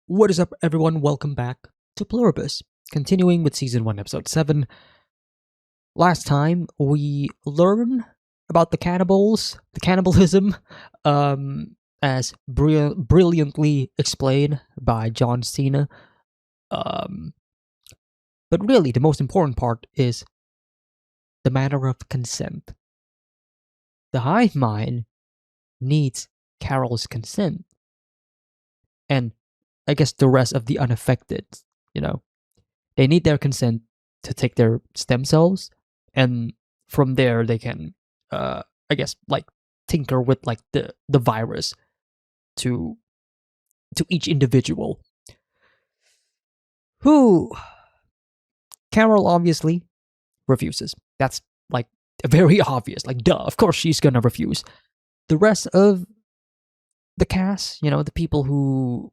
What is up, everyone? Welcome back to Pluribus. Continuing with Season 1, Episode 7. Last time, we learned about the cannibals, the cannibalism, as brilliantly explained by John Cena. Um, but really, the most important part is the matter of consent. The hive mind needs Carol's consent, and I guess the rest of the unaffected, you know, they need their consent to take their stem cells, and from there they can, I guess, like tinker with like the virus to each individual. Who Carol obviously refuses. That's like very obvious. Like, duh, of course she's gonna refuse. The rest of the cast, the people who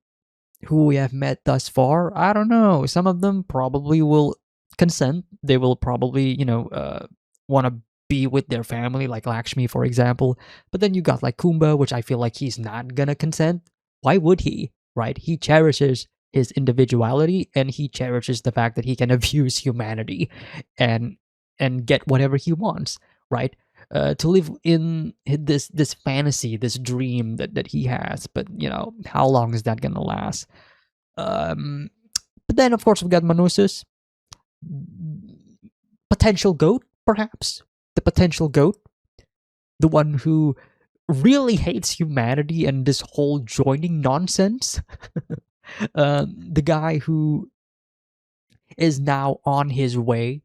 we have met thus far, I don't know. Some of them probably will consent. They will probably, want to be with their family, like Lakshmi, for example. But then you got like Kumba, which I feel like he's not gonna consent. Why would he? Right? He cherishes his individuality and he cherishes the fact that he can abuse humanity and get whatever he wants, right? To live in this fantasy, this dream that he has. But how long is that gonna last? Um, but then of course we got Manusus, potential goat, perhaps the potential goat, the one who really hates humanity and this whole joining nonsense. The guy who is now on his way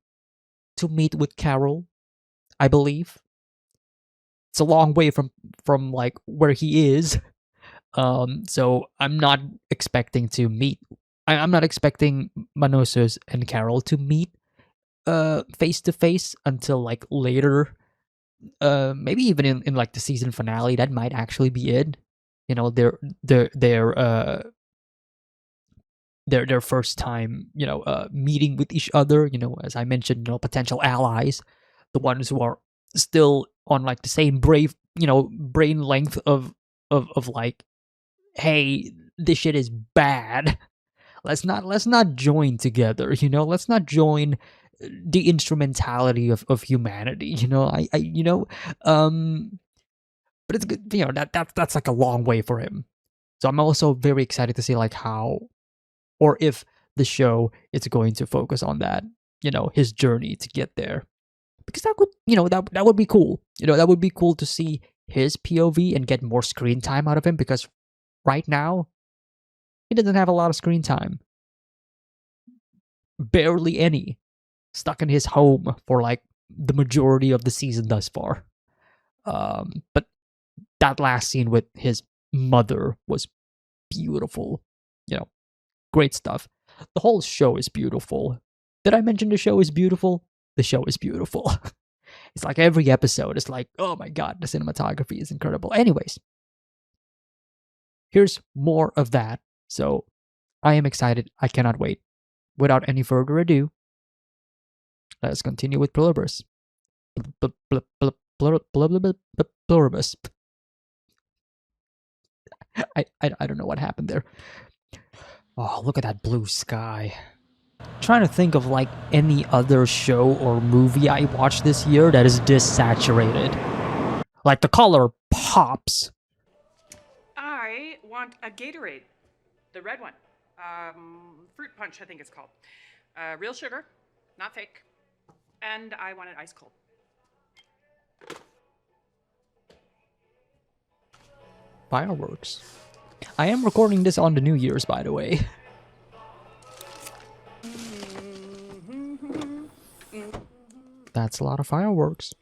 to meet with Carol, I believe. It's a long way from like where he is. So I'm not expecting to meet. I'm not expecting Manosus and Carol to meet face to face until like later. Maybe even in like the season finale. That might actually be it. Their first time, meeting with each other. As I mentioned, potential allies, the ones who are still on like the same brain length of like, hey, this shit is bad. Let's not join together. Let's not join the instrumentality of humanity. Um, but it's good. That's like a long way for him. So I'm also very excited to see like how or if the show is going to focus on that. His journey to get there, because that would that would be cool. That would be cool to see his POV and get more screen time out of him, because right now he doesn't have a lot of screen time, barely any, stuck in his home for like the majority of the season thus far. But that last scene with his mother was beautiful. Great stuff. The whole show is beautiful. Did I mention the show is beautiful? The show is beautiful. It's like every episode is like, oh my god, the cinematography is incredible. Anyways, here's more of that. So I am excited. I cannot wait. Without any further ado, let's continue with Pluribus. Pluribus. I don't know what happened there. Oh, look at that blue sky. Trying to think of like any other show or movie I watched this year that is this saturated. Like the color pops. I want a Gatorade, the red one. Fruit punch, I think it's called. Real sugar, not fake. And I want it ice cold. Fireworks. I am recording this on the New Year's, by the way. That's a lot of fireworks.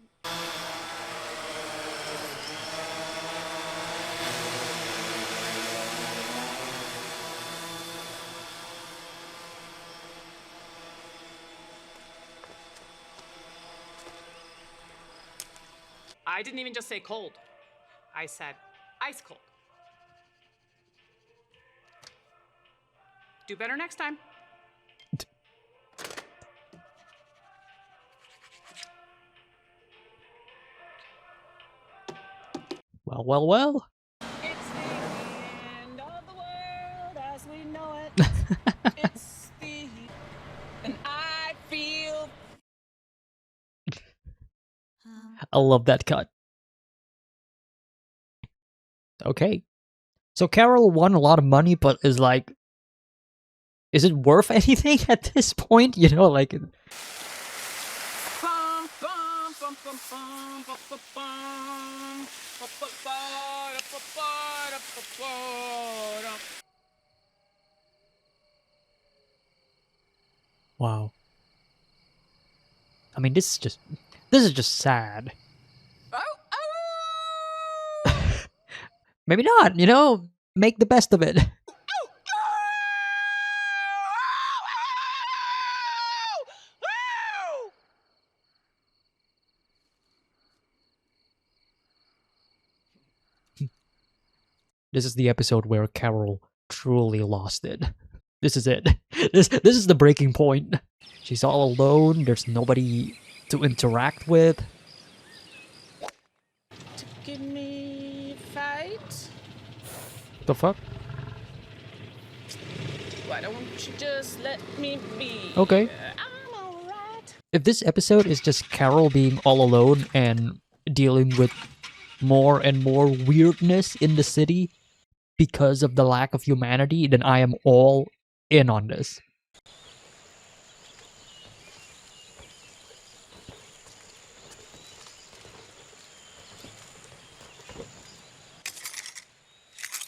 I didn't even just say cold. I said ice cold. Do better next time. Well. It's the end of the world as we know I love that cut. Okay. So Carol won a lot of money, but is like, is it worth anything at this point? You know, like... Wow. I mean, this is just sad. Maybe not, you know? Make the best of it. This is the episode where Carol truly lost it. This is it. This is the breaking point. She's all alone. There's nobody to interact with. To give me fight? The fuck? Why don't you just let me be? Okay. I'm alright. If this episode is just Carol being all alone and dealing with more and more weirdness in the city because of the lack of humanity, then I am all in on this.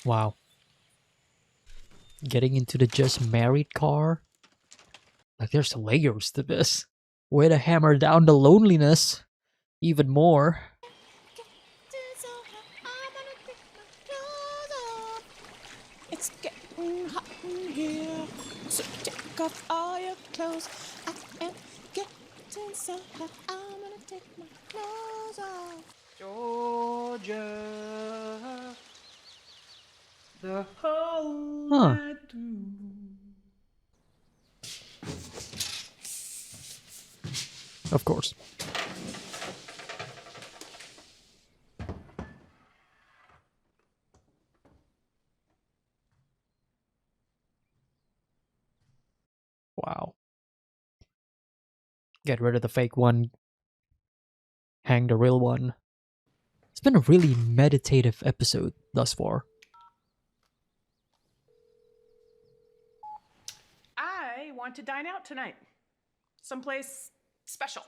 Wow. Getting into the just married car? Like, there's layers to this. Way to hammer down the loneliness even more. It's getting hot in here, so take off all your clothes. I am getting so hot, I'm gonna take my clothes off. Georgia, the whole night through. Of course. Wow. Get rid of the fake one. Hang the real one. It's been a really meditative episode thus far. I want to dine out tonight. Someplace special.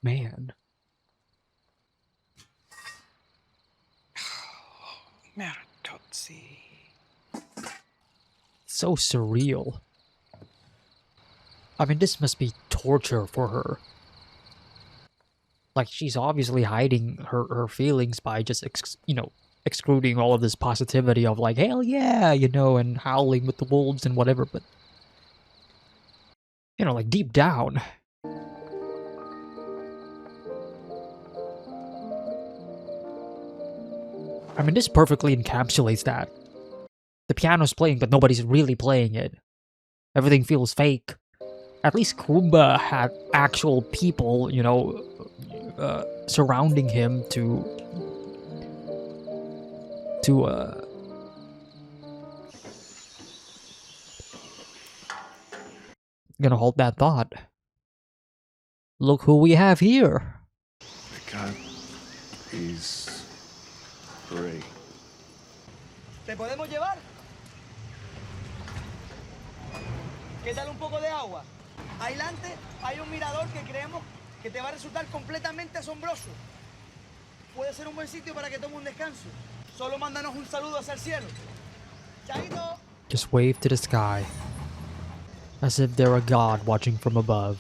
Man. Meritozzi. So surreal. I mean, this must be torture for her. Like, she's obviously hiding her feelings by just, excluding all of this positivity of like, hell yeah, you know, and howling with the wolves and whatever, but... You know, like, deep down... I mean, this perfectly encapsulates that. The piano's playing, but nobody's really playing it. Everything feels fake. At least Kumba had actual people, you know, surrounding him to gonna hold that thought. Look who we have here. The cat is gray. ¿Te podemos llevar? ¿Qué tal un poco de agua? Adelante hay un mirador que creemos que te va a resultar completamente asombroso. Puede ser un buen sitio para que tome un descanso. Solo mándanos un saludo hacia el cielo. Chaito. Just wave to the sky. As if they're a god watching from above.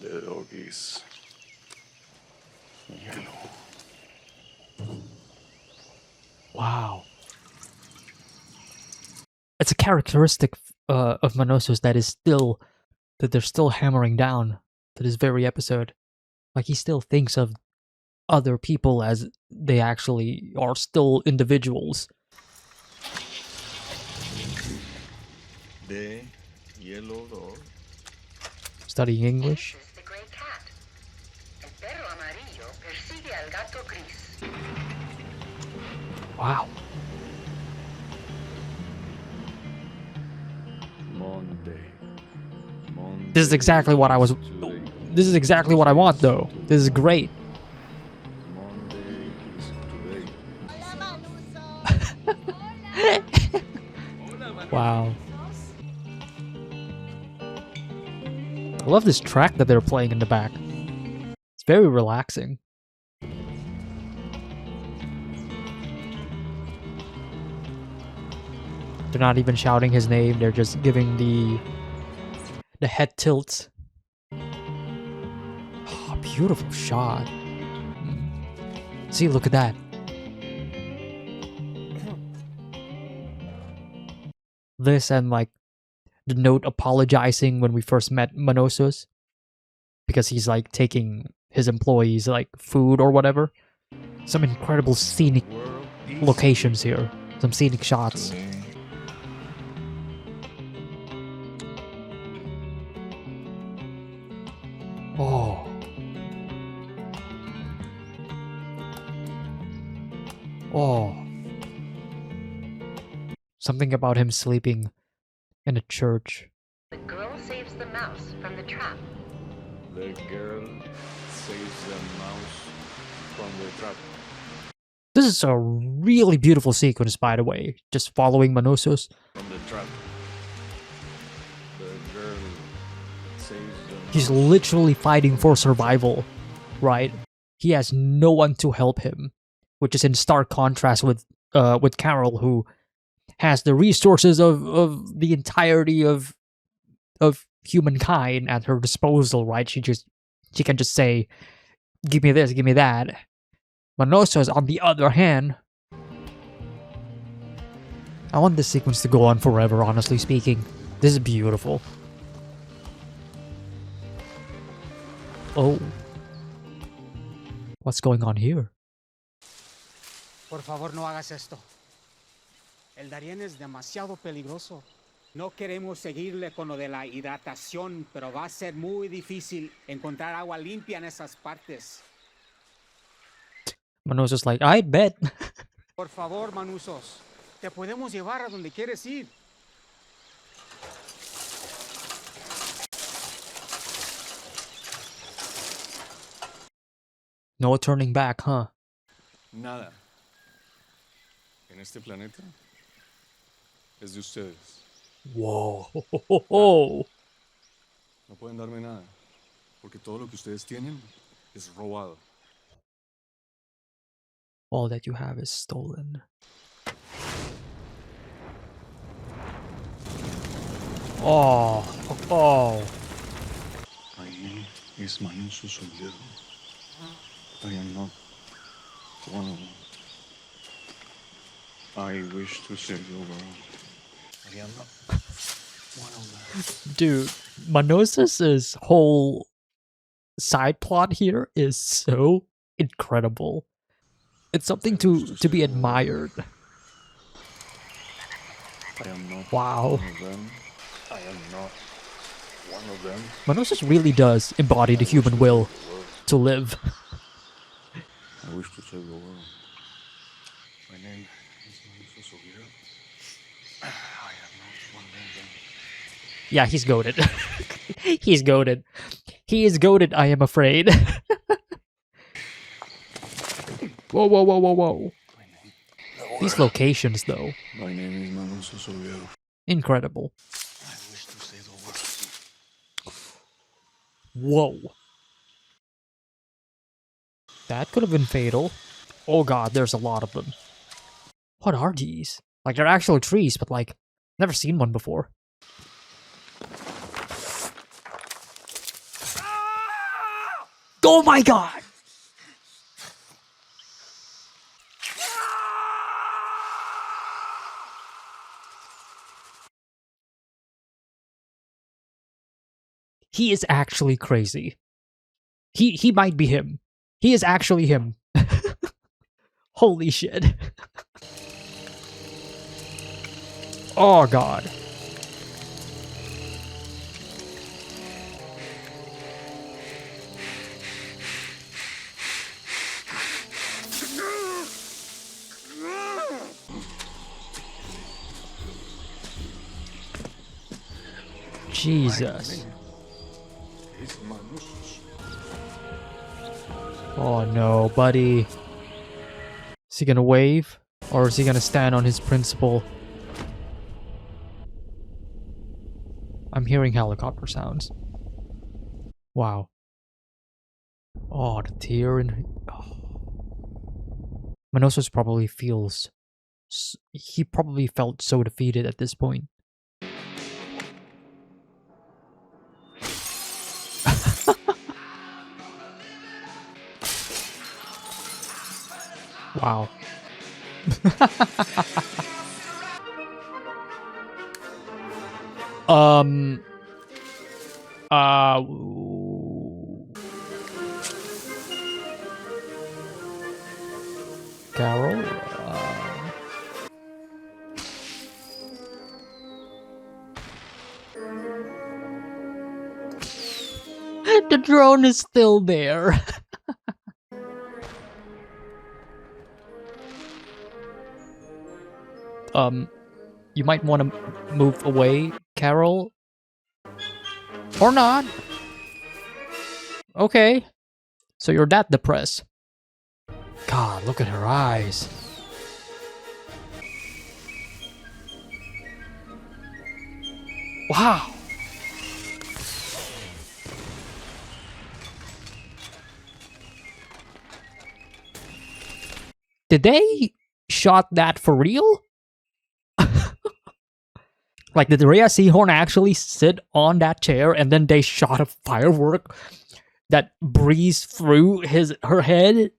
The dog is yellow. Wow. It's a characteristic of Manosos that they're still hammering down to this very episode. Like, he still thinks of other people as they actually are still individuals. The yellow dog. Studying English. Ese es the gray cat. El perro amarillo persigue al gato gris. Wow. This is exactly what I was. This is exactly what I want, though. This is great. Monday is today. Wow. I love this track that they're playing in the back. It's very relaxing. They're not even shouting his name, they're just giving the head tilt. Oh, beautiful shot. See, look at that. This and like the note apologizing when we first met Manosos because he's like taking his employees like food or whatever. Some incredible scenic locations here. Some scenic shots. Today. Oh. Oh. Something about him sleeping in a church. The girl saves the mouse from the trap. The girl saves the mouse from the trap. This is a really beautiful sequence, by the way. Just following Manosos. From the trap. The girl saves the He's mouse. literally fighting for survival, right? He has no one to help him, which is in stark contrast with Carol, who has the resources of the entirety of humankind at her disposal, right? She can just say, "Give me this, give me that." Manosos, on the other hand, I want this sequence to go on forever. Honestly speaking, this is beautiful. Oh, what's going on here? Por favor, no hagas esto. El Darién es demasiado peligroso. No queremos seguirle con lo de la hidratación, pero va a ser muy difícil encontrar agua limpia en esas partes. Manosos like, I bet. Por favor, Manusos, te podemos llevar a donde quieres ir. No turning back, huh? Nada en este planeta es de ustedes. Whoa. No pueden darme nada, porque todo lo que ustedes tienen es robado. All that you have is stolen. Oh. My name is Manuso Soldado. I am not one of them. I wish to save the world. I am not one of them. Dude, Manosos' whole side plot here is so incredible. It's something to be admired. I am not Wow. one of them. I am not one of them. Manosos really does embody the human will to live. I wish to save the world. My name is Manuso Soldado. I am not one of them. Yeah, he's goated. He's goated. He is goated, I am afraid. Whoa. These locations, though, My name is Manuso Soldado. incredible. I wish to save the world. Whoa. That could have been fatal. Oh god, there's a lot of them. What are these? Like, they're actual trees, but like, never seen one before. Oh my god! He is actually crazy. He might be him. He is actually him. Holy shit. Oh god. Jesus. Oh no, buddy. Is he gonna wave? Or is he gonna stand on his principle? I'm hearing helicopter sounds. Wow. Oh, the tear in... Oh. Manosos probably feels... He probably felt so defeated at this point. Wow. um... Uh... Carol? The drone is still there. You might want to move away, Carol. Or not. Okay. So you're that depressed. God, look at her eyes. Wow. Did they shot that for real? Like, did Rhea Seahorn actually sit on that chair and then they shot a firework that breezed through her head?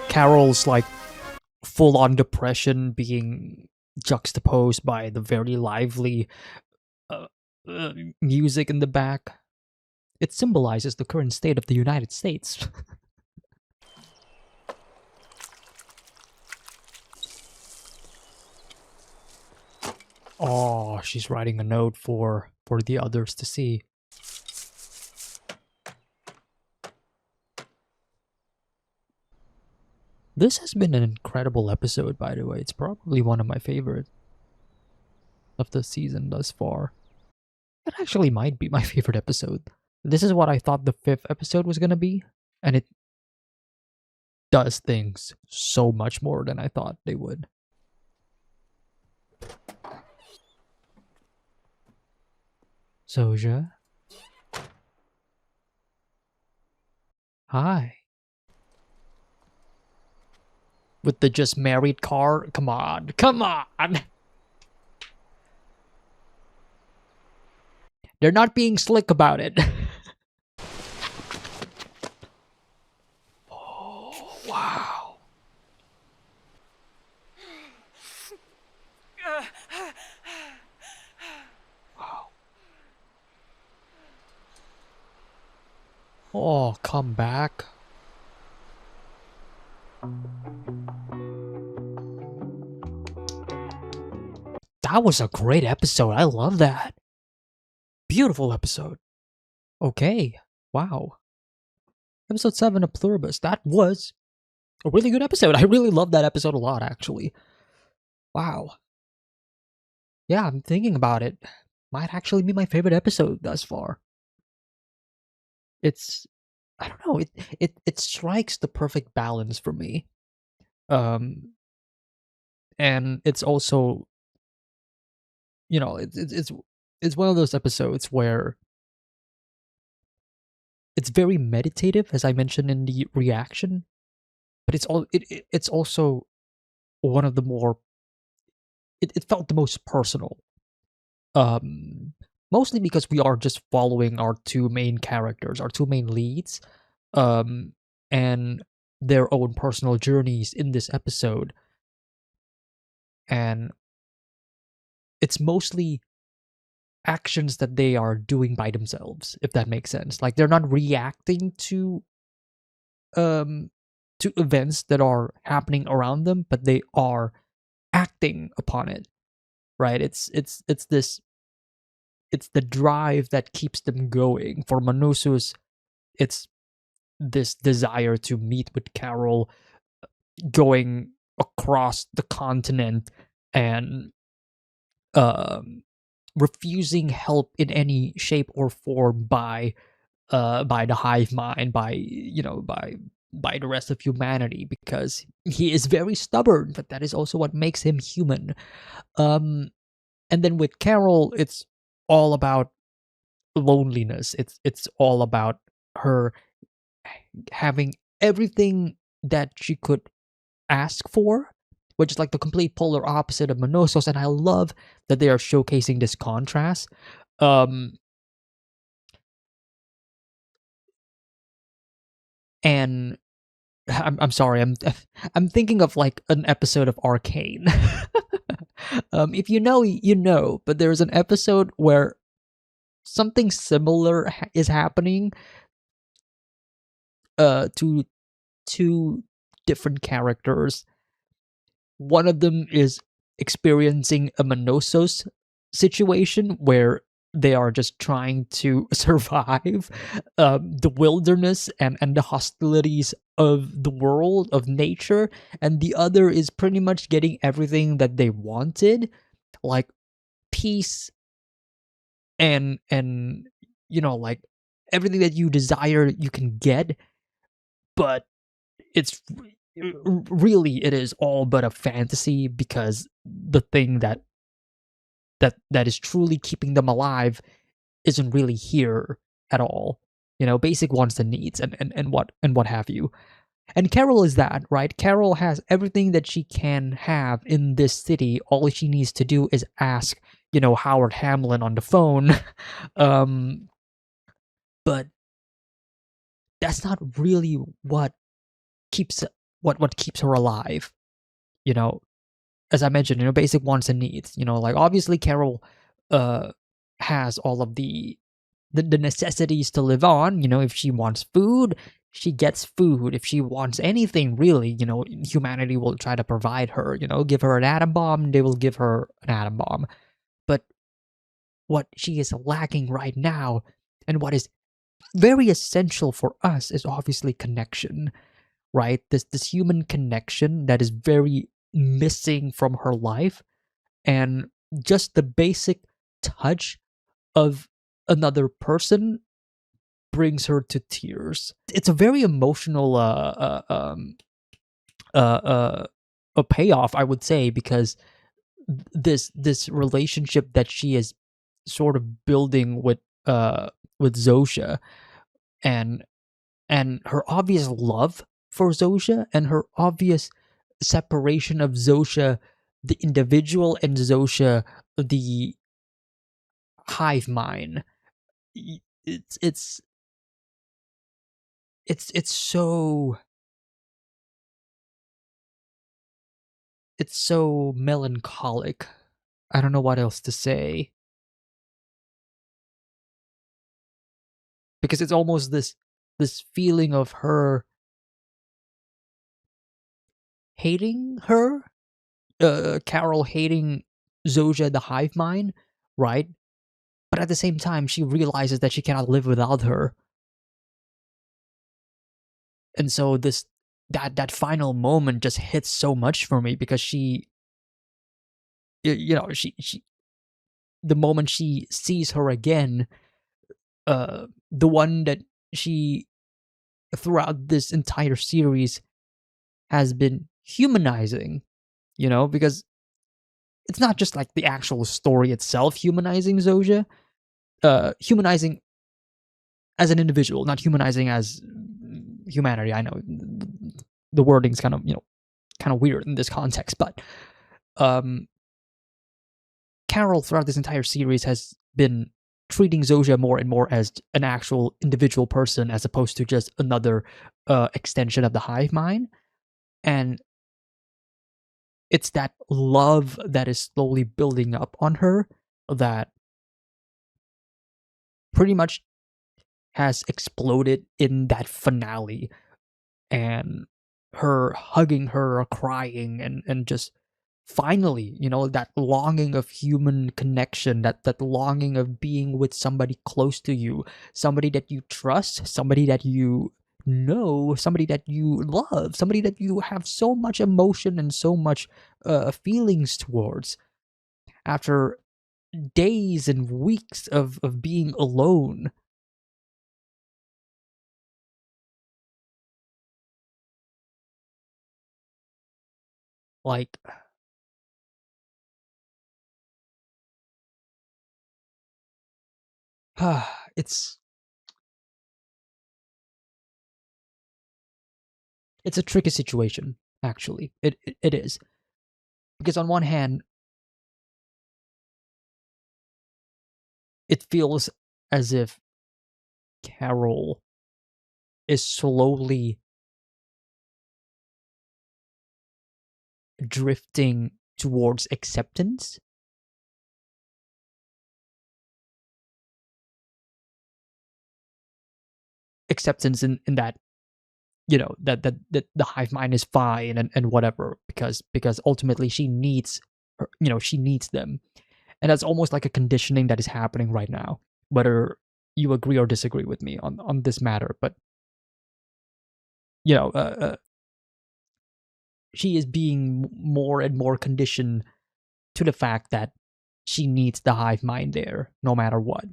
Carol's like full-on depression being juxtaposed by the very lively music in the back. It symbolizes the current state of the United States. Oh, she's writing a note for the others to see. This has been an incredible episode, by the way. It's probably one of my favorites of the season thus far. It actually might be my favorite episode. This is what I thought the 5th episode was gonna be, and it does things so much more than I thought they would. Soja? Hi. With the just married car? Come on. Come on! They're not being slick about it. Oh, wow. Wow. Oh, come back. That was a great episode. I love that. Beautiful episode. Okay. Wow. Episode 7 of Pluribus. That was a really good episode. I really loved that episode a lot, actually. Wow. Yeah, I'm thinking about it. Might actually be my favorite episode thus far. It's... I don't know. It strikes the perfect balance for me. And it's also... You know, it's one of those episodes where it's very meditative, as I mentioned in the reaction, but it's also one of the more... It felt the most personal. Mostly because we are just following our two main characters, our two main leads, and their own personal journeys in this episode. And it's mostly actions that they are doing by themselves, if that makes sense. Like, they're not reacting to events that are happening around them, but they are acting upon it. Right? It's the drive that keeps them going. For Manosus, it's this desire to meet with Carol, going across the continent and refusing help in any shape or form by the hive mind, by the rest of humanity, because he is very stubborn, but that is also what makes him human. Um, and then with Carol, it's all about loneliness. It's all about her having everything that she could ask for, which is like the complete polar opposite of Monosos. And I love that they are showcasing this contrast. Um, and I'm sorry, I'm thinking of like an episode of Arcane. If you know, you know, but there's an episode where something similar is happening to two different characters. One of them is experiencing a Monosos situation where they are just trying to survive the wilderness and the hostilities of the world, of nature, and the other is pretty much getting everything that they wanted, like peace and like everything that you desire you can get, but it's really, it is all but a fantasy, because the thing that is truly keeping them alive isn't really here at all. Basic wants and needs and what have you. And Carol is that, right? Carol has everything that she can have in this city. All she needs to do is ask, Howard Hamlin on the phone. um but that's not really keeps what keeps her alive. you know as I mentioned, basic wants and needs. Like obviously Carol uh has all of the necessities to live on. If she wants food, she gets food. If she wants anything, really, humanity will try to provide her. Give her an atom bomb, they will give her an atom bomb. But what she is lacking right now, and what is very essential for us, is obviously connection, right? This human connection that is very missing from her life, and just the basic touch of another person brings her to tears. It's a very emotional a payoff, I would say, because this relationship that she is sort of building with Zosha, and her obvious love for Zosha, and her obvious separation of Zosha the individual and Zosha the hive mind. It's it's so melancholic. I don't know what else to say, because it's almost this feeling of her hating her, Carol hating Zoja the hive mind, right? But at the same time, she realizes that she cannot live without her, and so that final moment just hits so much for me, because she the moment she sees her again, the one that she throughout this entire series has been humanizing, because it's not just like the actual story itself humanizing Zoja, humanizing as an individual, not humanizing as humanity. I know the wording's kind of weird in this context, but Carol throughout this entire series has been treating Zoja more and more as an actual individual person, as opposed to just another extension of the hive mind. And it's that love that is slowly building up on her that pretty much has exploded in that finale, and her hugging her, or crying, and just finally, that longing of human connection, that longing of being with somebody close to you, somebody that you trust, somebody that you know, somebody that you love, somebody that you have so much emotion and so much feelings towards. After days and weeks of being alone. Like, it's it's a tricky situation, actually. It is. Because on one hand, it feels as if Carol is slowly drifting towards acceptance. Acceptance in that, that the hive mind is fine and whatever, because ultimately she needs her, she needs them. And that's almost like a conditioning that is happening right now, whether you agree or disagree with me on this matter. But you know uh, uh, she is being more and more conditioned to the fact that she needs the hive mind there no matter what,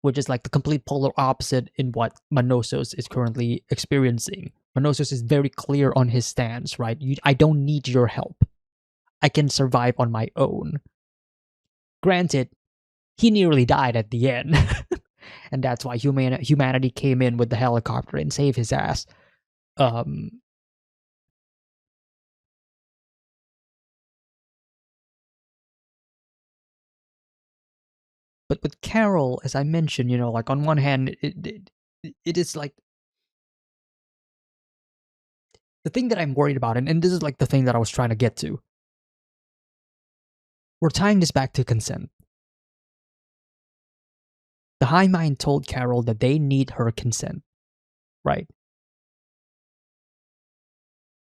which is like the complete polar opposite in what Manosos is currently experiencing. Manosos is very clear on his stance, right? I don't need your help. I can survive on my own. Granted, he nearly died at the end. And that's why humanity came in with the helicopter and saved his ass. Um, but with Carol, as I mentioned, like on one hand, it is like the thing that I'm worried about, and this is like the thing that I was trying to get to. We're tying this back to consent. The High Mind told Carol that they need her consent, right?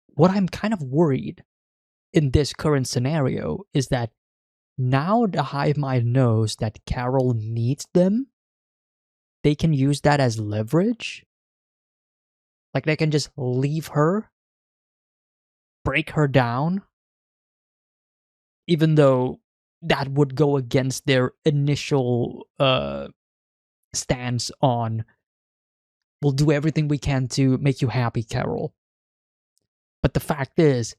What I'm kind of worried in this current scenario is that now the Hive Mind knows that Carol needs them. They can use that as leverage. Like they can just leave her, break her down, even though that would go against their initial stance on, we'll do everything we can to make you happy, Carol. But the fact is,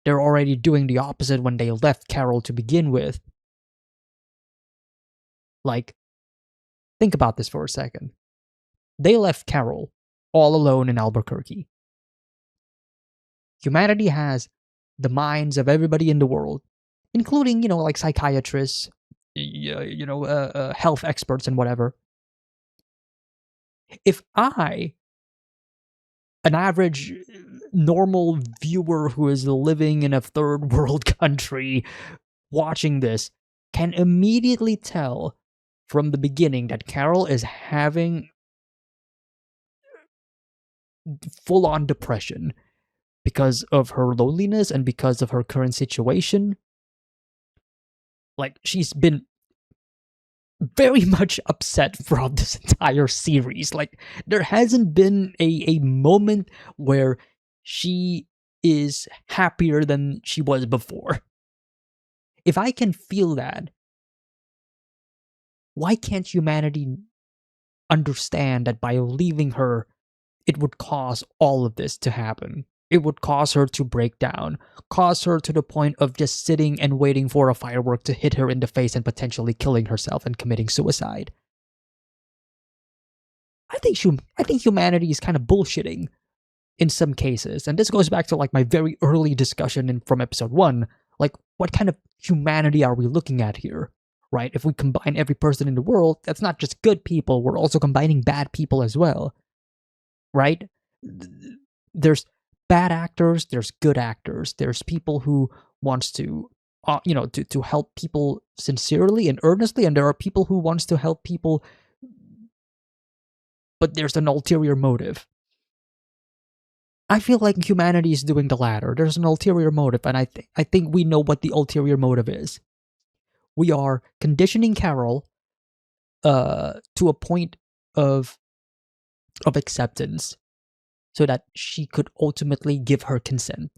they're already doing the opposite when they left Carol to begin with. Like, think about this for a second. They left Carol all alone in Albuquerque. Humanity has the minds of everybody in the world, including, like psychiatrists, health experts and whatever. If I, an average normal viewer who is living in a third world country watching this, can immediately tell from the beginning that Carol is having full on depression because of her loneliness and because of her current situation. Like, she's been very much upset throughout this entire series. Like, there hasn't been a moment where she is happier than she was before. If I can feel that, why can't humanity understand that by leaving her, it would cause all of this to happen? It would cause her to break down, cause her to the point of just sitting and waiting for a firework to hit her in the face and potentially killing herself and committing suicide. I think humanity is kind of bullshitting in some cases, and this goes back to like my very early discussion from episode 1. Like, what kind of humanity are we looking at here? Right? If we combine every person in the world, that's not just good people, we're also combining bad people as well. Right? There's bad actors, there's good actors, there's people who wants to to help people sincerely and earnestly, and there are people who wants to help people but there's an ulterior motive. I feel like humanity is doing the latter. There's an ulterior motive, and I think we know what the ulterior motive is. We are conditioning Carol to a point of acceptance so that she could ultimately give her consent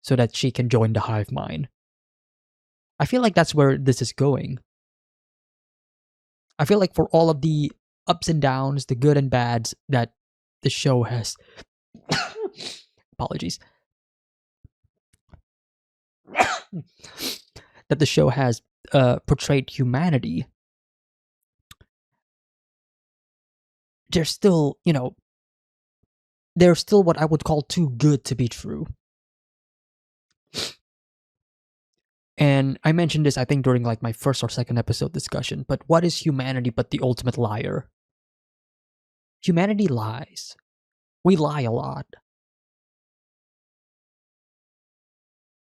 so that she can join the hive mind. I feel like that's where this is going. I feel like for all of the ups and downs, the good and bads that the show has, apologies, that the show has portrayed humanity, there's still, they're still what I would call too good to be true. And I mentioned this, I think, during like my first or second episode discussion, but what is humanity but the ultimate liar? Humanity lies. We lie a lot.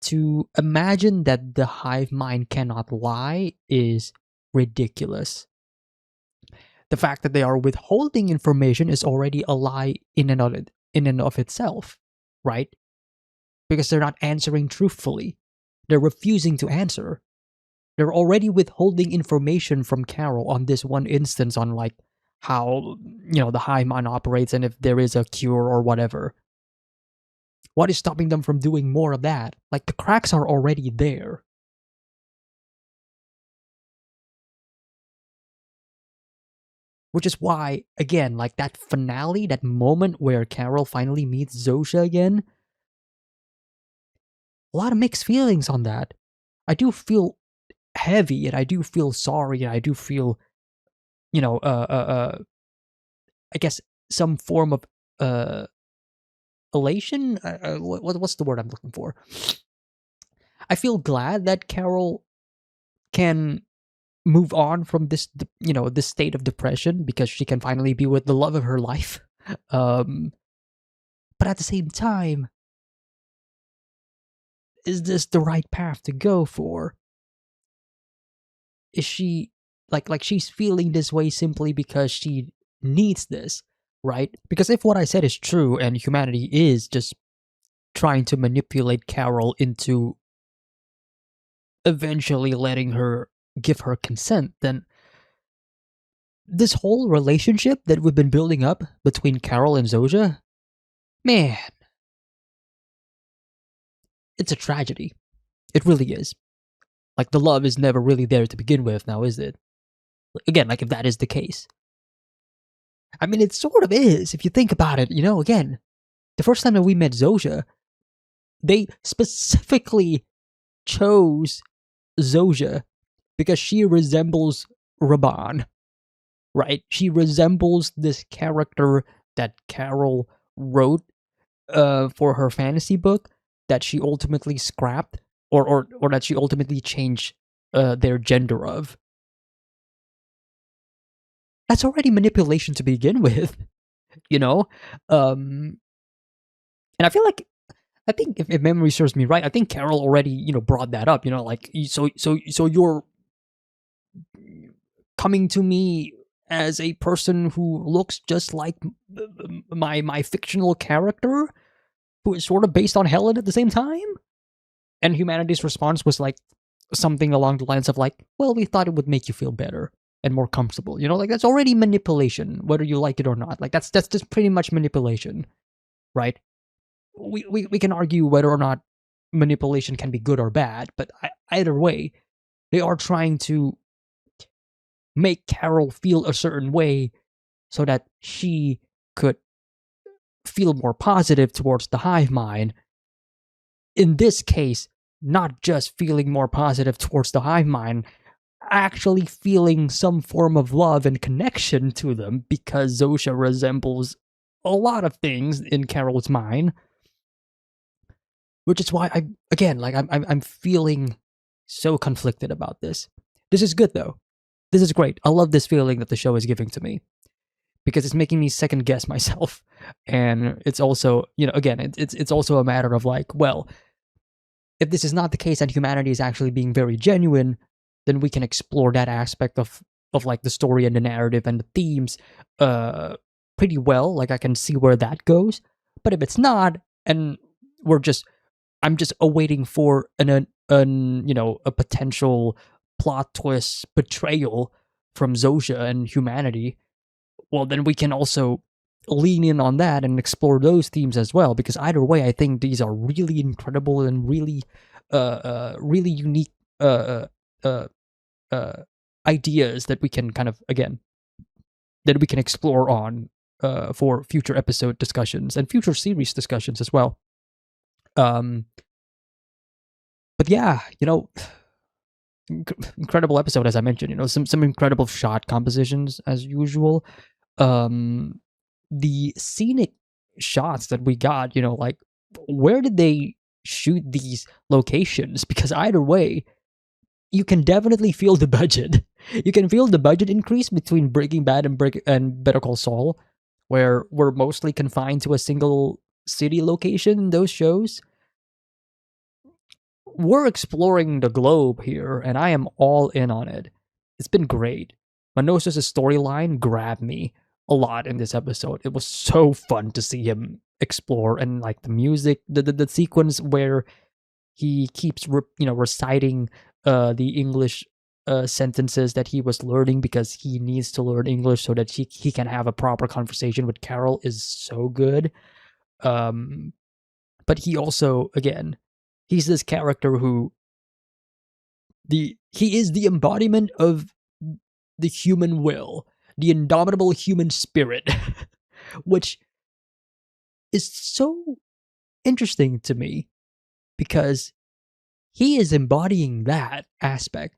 To imagine that the hive mind cannot lie is ridiculous. The fact that they are withholding information is already a lie in and of itself, right? Because they're not answering truthfully. They're refusing to answer. They're already withholding information from Carol on this one instance on like how, the hive mind operates and if there is a cure or whatever. What is stopping them from doing more of that? Like the cracks are already there. Which is why, again, like that finale, that moment where Carol finally meets Zosha again, a lot of mixed feelings on that. I do feel heavy and I do feel sorry and I do feel, I guess some form of elation. What's the word I'm looking for? I feel glad that Carol can move on from this, this state of depression because she can finally be with the love of her life. But at the same time, is this the right path to go for? Is she like she's feeling this way simply because she needs this, right? Because if what I said is true and humanity is just trying to manipulate Carol into eventually letting her give her consent, then this whole relationship that we've been building up between Carol and Zosha, man, it's a tragedy. It really is. Like, the love is never really there to begin with now, is it? Again, like, if that is the case. I mean, it sort of is, if you think about it. Again, the first time that we met Zosha, they specifically chose Zosha because she resembles Raban, right? She resembles this character that Carol wrote for her fantasy book that she ultimately scrapped or that she ultimately changed their gender of. That's already manipulation to begin with, and I feel like, I think if memory serves me right, I think Carol already brought that up. Like, so you're coming to me as a person who looks just like my fictional character, who is sort of based on Helen at the same time? And humanity's response was like something along the lines of like, well, we thought it would make you feel better and more comfortable. Like that's already manipulation, whether you like it or not. Like that's just pretty much manipulation, right? We can argue whether or not manipulation can be good or bad, but either way, they are trying to make Carol feel a certain way so that she could feel more positive towards the hive mind. In this case, not just feeling more positive towards the hive mind, actually feeling some form of love and connection to them because Zosha resembles a lot of things in Carol's mind. Which is why I'm feeling so conflicted about this. This is good though. This is great. I love this feeling that the show is giving to me because it's making me second guess myself, and it's also again it's also a matter of like, well, if this is not the case and humanity is actually being very genuine, then we can explore that aspect of like the story and the narrative and the themes pretty well. Like I can see where that goes. But if it's not, and I'm just awaiting for a potential plot twist betrayal from Zosha and humanity, well, then we can also lean in on that and explore those themes as well. Because either way, I think these are really incredible and really, really unique uh, uh, ideas that we can kind of again that we can explore on for future episode discussions and future series discussions as well. Um, but yeah, incredible episode as I mentioned. Some incredible shot compositions as usual. Um, the scenic shots that we got, like where did they shoot these locations? Because either way, you can definitely feel the budget. You can feel the budget increase between Breaking Bad and Better Call Saul, where we're mostly confined to a single city location in those shows. We're exploring the globe here, and I am all in on it. It's been great. Manosos' storyline grabbed me a lot in this episode. It was so fun to see him explore, and like the music, the sequence where he keeps reciting the English sentences that he was learning because he needs to learn English so that he can have a proper conversation with Carol is so good. But he also, again, he's this character who he is the embodiment of the human will, the indomitable human spirit, which is so interesting to me because he is embodying that aspect,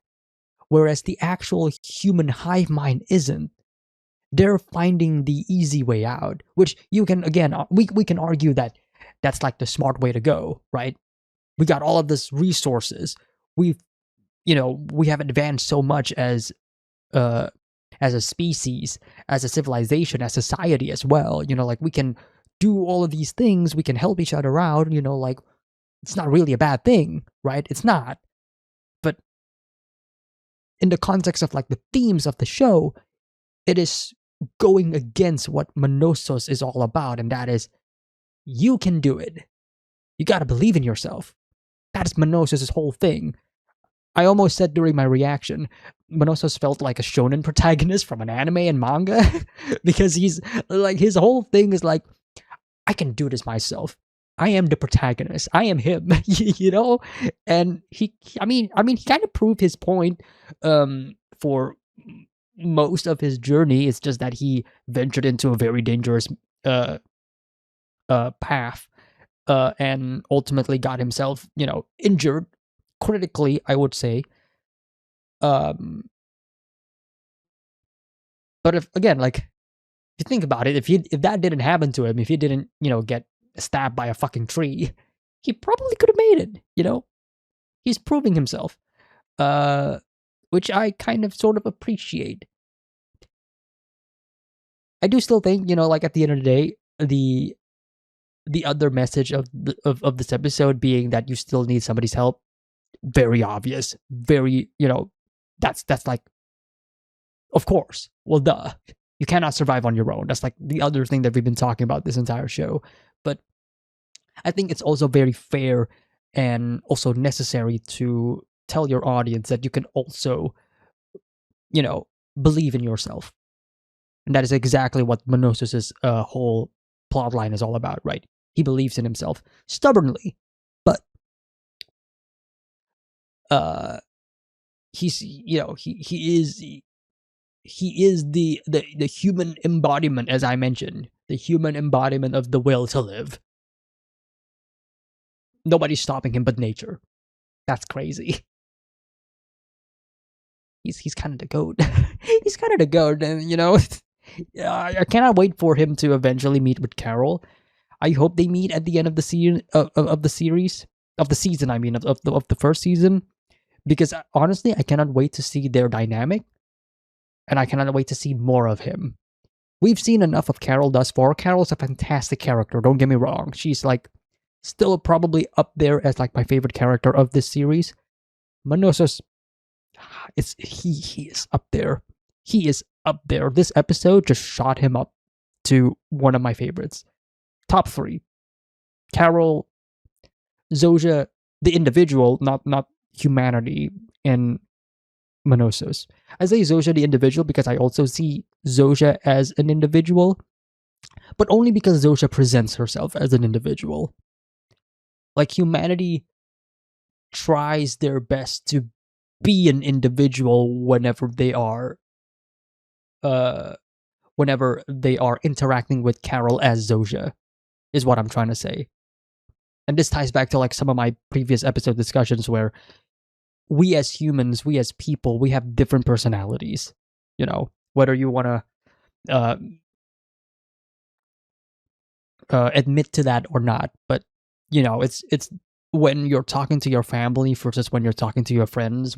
whereas the actual human hive mind isn't. They're finding the easy way out, which you can, again, we can argue that that's like the smart way to go, right? We got all of this resources. We have advanced so much as a species, as a civilization, as society as well. Like we can do all of these things. We can help each other out. Like it's not really a bad thing, right? It's not. But in the context of like the themes of the show, it is going against what Manosos is all about, and that is you can do it. You got to believe in yourself. That is Manosos' whole thing. I almost said during my reaction, Manosos felt like a shonen protagonist from an anime and manga because he's like his whole thing is like, I can do this myself. I am the protagonist. I am him, And he kind of proved his point for most of his journey. It's just that he ventured into a very dangerous path and ultimately got himself, injured critically, I would say. But if again, like, if you think about it, if that didn't happen to him, if he didn't, get stabbed by a fucking tree, he probably could have made it. He's proving himself, which I kind of sort of appreciate. I do still think, like at the end of the day, the other message of this episode being that you still need somebody's help, very obvious, very, that's like, of course, well, duh. You cannot survive on your own. That's like the other thing that we've been talking about this entire show. But I think it's also very fair and also necessary to tell your audience that you can also, believe in yourself. And that is exactly what Manosos' whole plotline is all about, right? He believes in himself stubbornly, but he's, he is the human embodiment, as I mentioned, the human embodiment of the will to live. Nobody's stopping him but nature. That's crazy. He's kind of the goat. He's kind of the goat, and I cannot wait for him to eventually meet with Carol. I hope they meet at the end of the season of the series of the season. I mean, of the first season, because honestly, I cannot wait to see their dynamic, and I cannot wait to see more of him. We've seen enough of Carol thus far. Carol's a fantastic character. Don't get me wrong. She's like still probably up there as like my favorite character of this series. Manosos, he is up there. He is up there. This episode just shot him up to one of my favorites. Top 3. Carol, Zoja, the individual, not humanity, and Manosos. I say Zoja the individual because I also see Zoja as an individual, but only because Zoja presents herself as an individual. Like, humanity tries their best to be an individual whenever they are interacting with Carol as Zoja, is what I'm trying to say. And this ties back to like some of my previous episode discussions where we as humans, we as people, we have different personalities. You know, whether you want to uh, admit to that or not, but you know, it's when you're talking to your family versus when you're talking to your friends,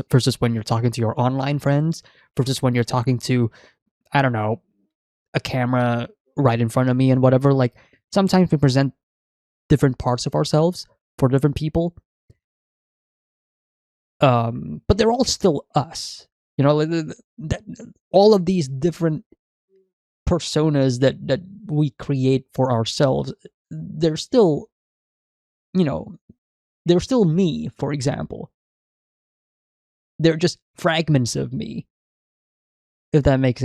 versus when you're talking to your online friends versus when you're talking to, I don't know, a camera right in front of me and whatever. Like sometimes we present different parts of ourselves for different people, but they're all still us. You know, all of these different personas that we create for ourselves, they're still, you know, they're still me. For example, they're just fragments of me. If that makes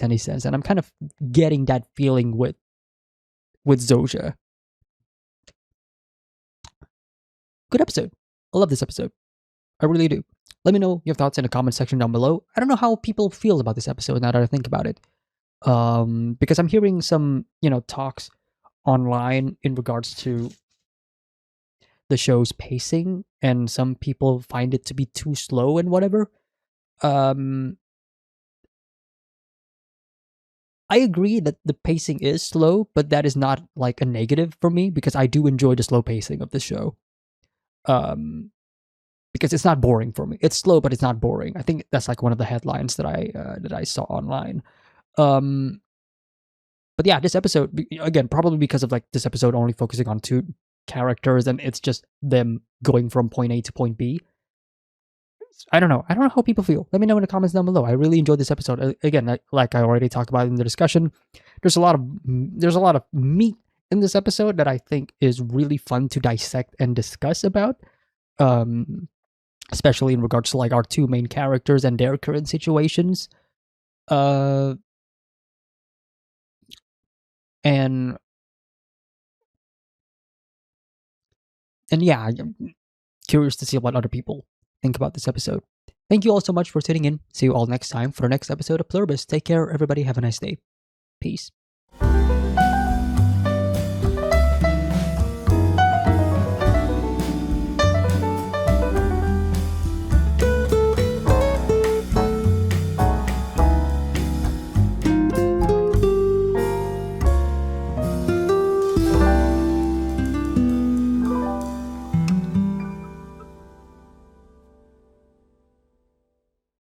any sense, and I'm kind of getting that feeling with Zoja. Good episode. I love this episode. I really do. Let me know your thoughts in the comment section down below. I don't know how people feel about this episode now that I think about it. Because I'm hearing some, talks online in regards to the show's pacing, and some people find it to be too slow and whatever. I agree that the pacing is slow, but that is not like a negative for me because I do enjoy the slow pacing of the show. Because it's not boring for me. It's slow, but it's not boring. I think that's like one of the headlines that I saw online. But yeah, this episode, again, probably because of like this episode only focusing on two characters and it's just them going from point A to point B. I don't know how people feel. Let me know in the comments down below. I really enjoyed this episode. Again, like I already talked about in the discussion, there's a lot of meat in this episode that I think is really fun to dissect and discuss about. Especially in regards to like our two main characters and their current situations. And yeah, I'm curious to see what other people think about this episode. Thank you all so much for tuning in. See you all next time for the next episode of Pluribus. Take care, everybody. Have a nice day. Peace.